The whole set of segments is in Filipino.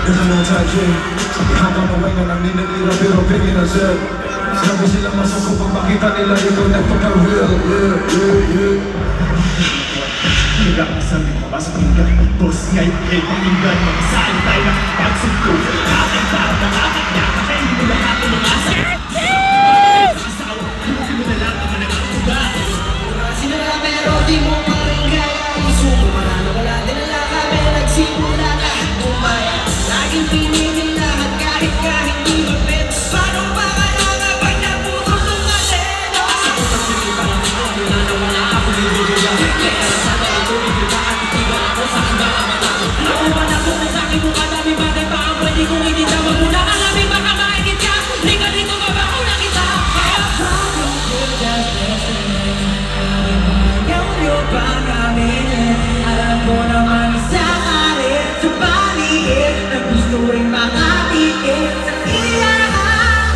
There's no touching. Habang away na naninira pero pingin na sir. Sabi sila masok kung makita nila ito napaka-real. Hingga sabi ko pasok hingga boss ngayon ay panginggan mag-saan tayo na pagsugko. Akin para nakakit niya kaya hindi mo lahat ng mga sakit. Asawa, hindi mo na lang naman ang tuga. Sinara pero di mo pa rin kaya isuko. Wala din na lang kami nagsimula kahit bumaya. Laging pinili lahat kahit di mapit. Paano ba kaya kapag naputol ng kaseno? Sa putang sinipang ang ako, wala na wala ako niluluya. Kaya sana ito bigla at itigan ako sa aking mga mata. Nakuha na ko sa aking mukha dami bagay pa ang pwede kong ititama muna. Ang aming baka makikit ka, di ka dito ba ba kung nakita? Kaya alam ko naman sa kalit sa paligid na gusto rin makapikit sa iyahan.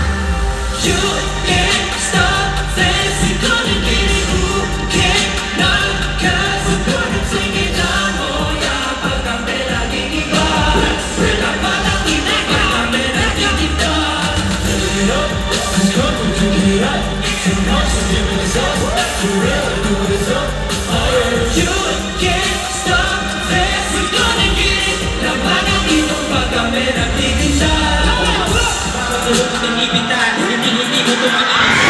You can't stop this, you're gonna get it, who cannot, cause we're gonna sing it down. Oh yeah, pag kami laging iba, dapat ang ginagawa kami laging iba. Turn it up, let's go, turn it up. Too much to give it us up, to really do this up. You can't stop this, we're gonna get it. Labanan dito pag kami nagtitinda. Matulog ko ng ibita, hindi ko tumakas.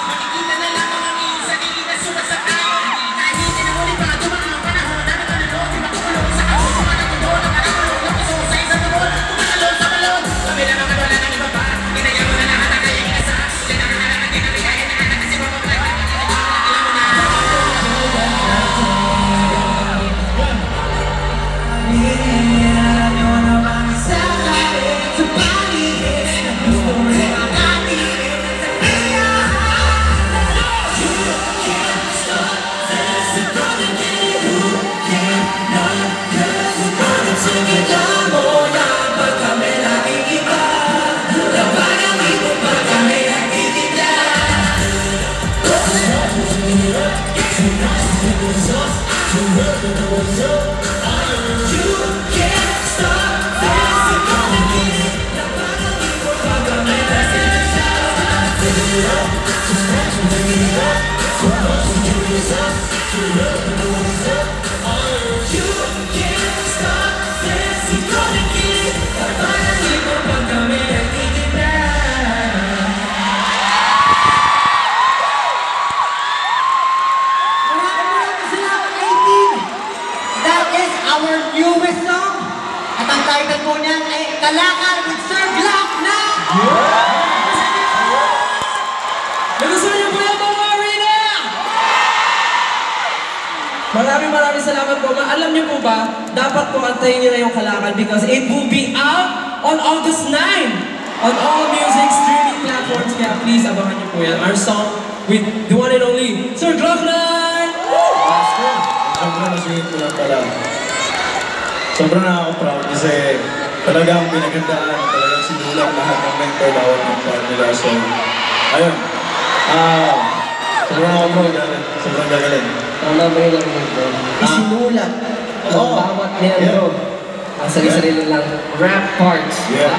Makikita na lang ang iyong sarili na sumasakay. Kahit hindi na ulit mga dumaan ang panahon na nakalulog. Di makukulong sa kaso sa mga mundo. Nakakulong ng puso sa isang tumol. Tumatalon sa balon, kami lang ang wala ng iba pa. Inaya mo na lahat ang kayang inasa. Diyan ang halaman din kami kahit nakanak kasi mapapagay. Alam mo na. Alam nyo naman sa kalit sa paligid na gusto rin makatikin sa iyahan. You can't stop this, you're gonna get it, who cannot, cause we're gonna sing it down. Oh yeah, pag kami laging iba, labanan dito pag kami nagtitinda. You can't stop this, you're gonna get it. Labanan dito pag kami nagtitinda. You can't stop this, you're gonna get it. Labanan dito pag kami nagtitinda. Maraming salamat, 18! That is our newest song. At ang title po niyan ay Kalakal with Sir Glock now! Nagustuhan niyo po yung mga arena! Maraming salamat po. Alam niyo po ba, dapat po antayin niyo na yung Kalakal because it will be out on August 9 on all music streaming platforms. Kaya please, abangan niyo po yan. Our song with the one and only Sir Glock now! Sobrang nasingit ko lang pala. Sobrang nakaka-proud kasi talagang pinagandaan, talagang sinulat lahat ng mentor bawat ng part nila. So, ayun. Sobrang nakaka-proud natin. Sobrang gagaling. Tama ba yung ito? Isinulat ang bawat member ang sarili-sarili lang rap parts. Yeah.